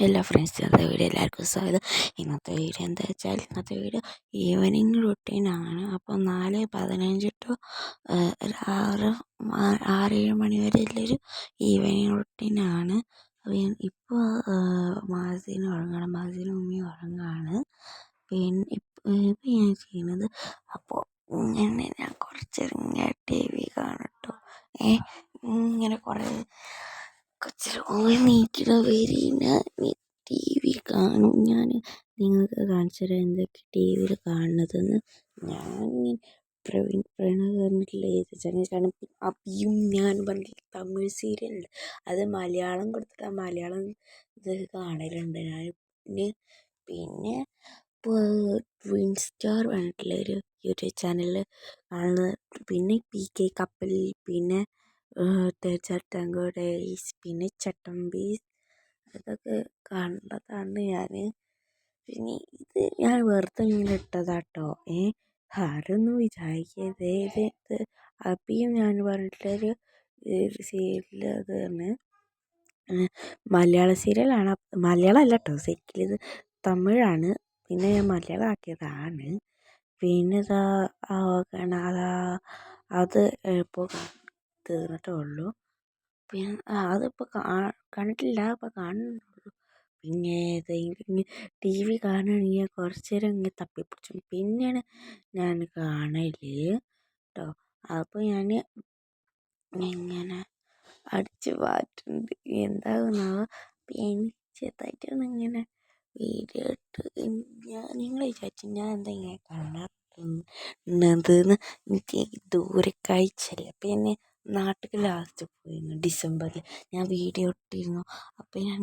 Hello friends, ഇന്നത്തെ video എല്ലാവർക്കും സ്വാഗതം. ഇന്നത്തെ വീഡിയോ എന്താ വെച്ചാൽ ഈവനിങ് റുട്ടീനാണ്. അപ്പോൾ 4:15 ടു ഒരു 6-7 മണി വരെ ഉള്ളൊരു ഈവനിങ് റുട്ടീനാണ്. അപ്പോൾ ഇപ്പോൾ മാസിന് ഉമ്മി ഉറങ്ങാണ്. പിന്നെ ഇപ്പം ഞാൻ ചെയ്യുന്നത്, അപ്പോൾ ഞാൻ കുറച്ചേരം TV കാണട്ടോ. ഇങ്ങനെ കുറേ നീക്കണ വരീന TV കാണും. ഞാൻ നിങ്ങൾക്ക് കാണിച്ചു തരാം എന്തൊക്കെ TVയിൽ കാണുന്നതെന്ന്. ഞാൻ പറഞ്ഞിട്ടുള്ള ഏത് ചാനൽ അപ്പിയും ഞാൻ പറഞ്ഞിട്ടുള്ള തമിഴ് സീരിയലുണ്ട്, അത് മലയാളം കൊടുത്തിട്ട് മലയാളം ഇത് കാണലുണ്ട് ഞാൻ. പിന്നെ ട്വിൻ സ്റ്റാർ പറഞ്ഞിട്ടുള്ള ഒരു യൂട്യൂബ് ചാനലിൽ കാണുന്നത്. പിന്നെ PK കപ്പൽ, പിന്നെ ടാങ്കോ ഡേയ്സ്, പിന്നെ ചട്ടമ്പീസ്, അതൊക്കെ കണ്ടതാണ് ഞാൻ. പിന്നെ ഇത് ഞാൻ വെറുതെ ഇങ്ങനെ ഇട്ടതാട്ടോ. ആരൊന്നും വിചാരിക്കരുത്. ഇത് അപ്പിയും ഞാൻ പറഞ്ഞിട്ടുള്ളൊരു സീരിയൽ, അത് തന്നെ മലയാള സീരിയലാണ്. മലയാളം അല്ല കേട്ടോ, ശരിക്കും ഇത് തമിഴാണ്. പിന്നെ ഞാൻ മലയാളം ആക്കിയതാണ്. പിന്നെ അത് ഇപ്പോൾ തീർന്നിട്ടേ ഉള്ളൂ. പിന്നെ അതിപ്പോൾ കണ്ടിട്ടില്ല, അപ്പോൾ കാണുന്നുള്ളൂ. പിന്നെ TV കാണുകയാണെങ്കിൽ കുറച്ച് നേരം ഇങ്ങനെ തപ്പിപ്പിടിച്ചു പിന്നെയാണ് ഞാൻ കാണല് കേട്ടോ. അപ്പോൾ ഞാൻ ഇങ്ങനെ അടിച്ച് മാറ്റുന്നുണ്ട്, എന്താകുന്നാവോ. പിന്നെ ചെറുതായിട്ടൊന്നും ഇങ്ങനെ വീഡിയോ ഇട്ട് നിങ്ങൾ വിചാരിച്ചു ഞാൻ എന്താ ഇങ്ങനെ കാണുന്നതെന്ന്. എനിക്ക് ദൂരെ കാഴ്ചയില്ല. പിന്നെ നാട്ടിൽ ലാസ്റ്റ് പോയിരുന്നു ഡിസംബറിൽ, ഞാൻ വീഡിയോ ഇട്ടിരുന്നു. അപ്പോൾ ഞാൻ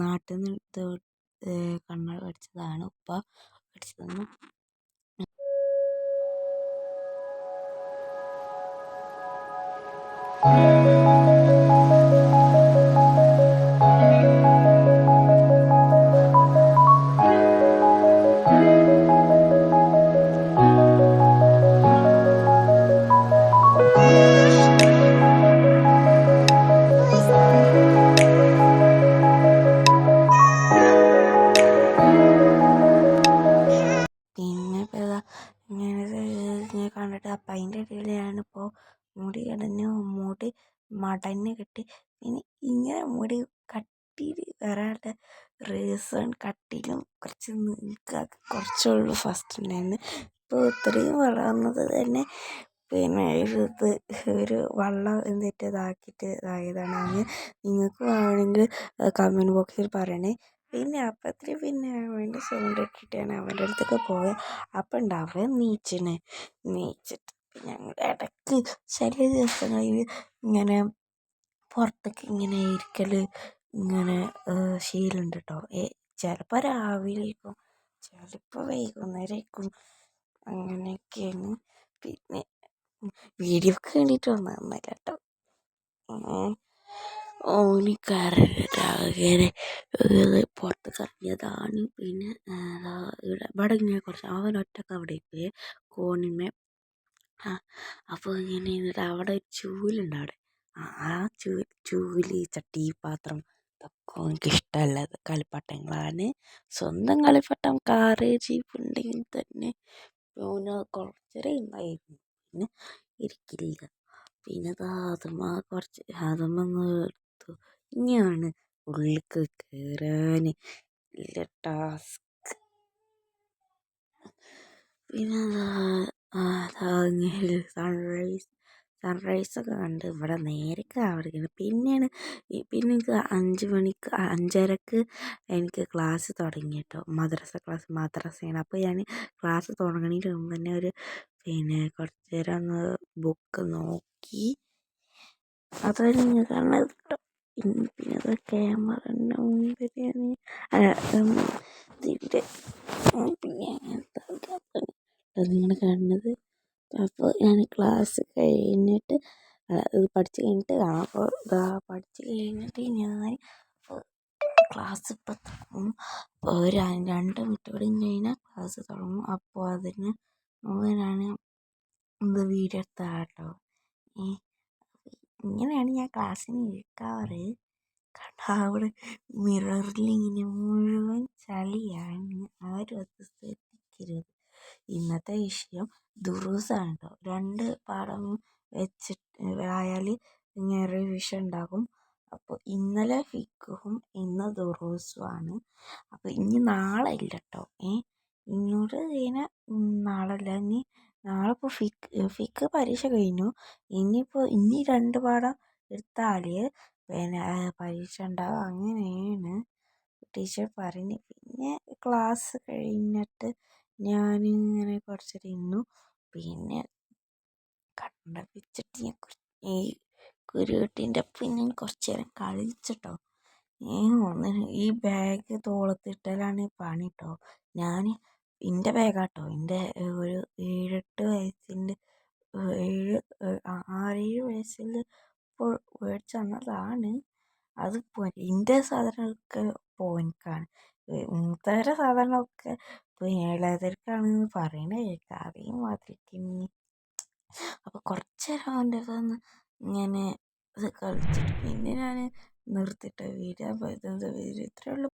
നാട്ടിൽ നിന്ന് കണ്ണട മേടിച്ചതാണ്, ഉപ്പ മേടിച്ചു തന്നു. പിന്നെ ഇപ്പോൾ ഇങ്ങനെ കണ്ടിട്ട് അപ്പം അതിൻ്റെ ഇടയിൽ ഞാനിപ്പോൾ മുടി മടഞ്ഞ് കെട്ടി. പിന്നെ ഇങ്ങനെ മുടി കട്ടിയിൽ വരാനുള്ള റീസൺ, കട്ടിയിലും കുറച്ചുള്ളൂ ഫസ്റ്റ് ഉണ്ടായിരുന്നു. ഇപ്പോൾ ഇത്രയും വളർന്നത് തന്നെ പിന്നെ ഒരു വള്ളം എന്നിട്ട് ഇതായതാണ്. നിങ്ങൾക്ക് വേണമെങ്കിൽ കമൻറ്റ് ബോക്സിൽ പറയണേ. പിന്നെ അപ്പത്തിന് പിന്നെ അവൻ്റെ സൗണ്ട് ഇട്ടിട്ടാണ് അവൻ്റെ അടുത്തൊക്കെ പോയത്. അപ്പം ഉണ്ട് അവൻ നീച്ചിട്ട് ഞങ്ങൾ ഇടയ്ക്ക് ചില ദിവസങ്ങളിൽ ഇങ്ങനെ പുറത്തേക്ക് ഇങ്ങനെ ഇരിക്കൽ ഇങ്ങനെ ശീലമുണ്ട് കേട്ടോ. ചിലപ്പോൾ രാവിലെയായിരിക്കും, ചിലപ്പോൾ വൈകുന്നേരമായിരിക്കും, അങ്ങനെയൊക്കെയാണ്. പിന്നെ വീഡിയോക്ക് വേണ്ടിയിട്ട് വന്നതൊന്നുമല്ല കേട്ടോ. ഓനിക്കറിയാതെ പുറത്ത് ഇറങ്ങിയതാണ്. പിന്നെ ഇവിടെ ഇങ്ങനെ കുറച്ച് അവൻ ഒറ്റക്ക് അവിടെ പോയി കോണിമേ. അപ്പോൾ ഇങ്ങനെ ഇരുന്നിട്ട് അവിടെ ഒരു ചൂലുണ്ട്. അവിടെ ആ ചൂല്, ചട്ടി, പാത്രം ഇതൊക്കെ എനിക്ക് ഇഷ്ടമല്ലത്. കളിപ്പാട്ടങ്ങളാണ്. സ്വന്തം കളിപ്പാട്ടം കാറ് ജീപ്പ് ഉണ്ടെങ്കിൽ തന്നെ ഓന് കുറച്ചേരം ഉണ്ടായിരുന്നു, പിന്നെ ഇരിക്കില്ല. പിന്നെ അതുമ്മ എടുത്തു. ഇനിയാണ് ഉള്ളിലേക്ക് കയറാൻ വലിയ ടാസ്ക്. പിന്നെ സൺറൈസൊക്കെ കണ്ട് ഇവിടെ നേരൊക്കെ അവിടെയാണ്. പിന്നെ എനിക്ക് 5:30 എനിക്ക് ക്ലാസ് തുടങ്ങി കേട്ടോ. മദ്രസയാണ്. അപ്പോൾ ഞാൻ ക്ലാസ് തുടങ്ങുന്നതിന് മുമ്പ് തന്നെ പിന്നെ കുറച്ച് നേരം ഒന്ന് ബുക്ക് നോക്കി. അതാണ് ഞാൻ കാണുന്നത് കേട്ടോ. പിന്നെ അത് ക്യാമറൻ്റെ മുമ്പിൽ ഇതിൻ്റെ പിന്നെ നിങ്ങൾ കാണുന്നത്. അപ്പോൾ ഞാൻ ക്ലാസ് കഴിഞ്ഞിട്ട് പഠിച്ച് കഴിഞ്ഞിട്ട് കാണാം. അപ്പോൾ പഠിച്ച് കഴിഞ്ഞിട്ട് ഞാൻ ക്ലാസ് ഇപ്പം തുടങ്ങും. അപ്പോൾ 2 മിനിറ്റ് കൂടി കഴിഞ്ഞാൽ ക്ലാസ് തുടങ്ങും. അപ്പോൾ അതിന് ഞാൻ വീഡിയോ എടുത്തതാണ് കേട്ടോ. ഇങ്ങനെയാണ് ഞാൻ ക്ലാസ്സിന് ഇരിക്കാറ്. അവിടെ മിററിൽ ഇങ്ങനെ മുഴുവൻ ചളിയാണ്. ആരും അത് ശ്രദ്ധിക്കരുത്. ഇന്നത്തെ വിഷയം ദുറൂസാണ് കേട്ടോ. 2 പാഠം വെച്ചിട്ട് ആയാൽ ഇങ്ങനെ റിവിഷൻ ഉണ്ടാകും. അപ്പോൾ ഇന്നലെ ഫിഖും ഇന്ന് ദുറൂസുമാണ്. അപ്പോൾ ഇനി നാളെ ഇല്ല കേട്ടോ. ഇങ്ങോട്ട് ഇങ്ങനെ നാളെ ഇല്ല. ഇനി നാളെ ഇപ്പോൾ ഫിഖ് പരീക്ഷ കഴിഞ്ഞു. ഇനി 2 പാഠം എടുത്താൽ പിന്നെ പരീക്ഷ ഉണ്ടാവും. അങ്ങനെയാണ് ടീച്ചർ പറഞ്ഞു. പിന്നെ ക്ലാസ് കഴിഞ്ഞിട്ട് ഞാനിങ്ങനെ കുറച്ചേരം ഇരുന്നു. പിന്നെ കണ്ണടച്ചിട്ട് ഞാൻ ഈ കുരുട്ടിൻ്റെ ഒപ്പം ഞാൻ കുറച്ച് നേരം കളിച്ചിട്ടോ. ഈ ബാഗ് തോളത്തിട്ടാലാണ് പണി കേട്ടോ. ഞാൻ എൻ്റെ ബാഗാട്ടോ. എൻ്റെ ഒരു 7-8 വയസ്സിൻ്റെ 6-7 വയസ്സിൽ ഇപ്പോൾ മേടിച്ച് തന്നതാണ്. അത് എൻ്റെ സാധനങ്ങളൊക്കെ പോയിക്കാണ്. മൂത്തവരെ സാധനങ്ങളൊക്കെ ഇളയവർക്കാണെന്ന് പറയണ കേൾക്കാം. അതേമാതിരിക്ക് അപ്പോൾ കുറച്ച് നേരം അവൻ്റെ അടുത്ത് ഇങ്ങനെ ഇത് കളിച്ചിട്ട് പിന്നെ ഞാൻ നിർത്തിയിട്ട് വീഡിയോ ഇത്രയേ ഉള്ളൂ.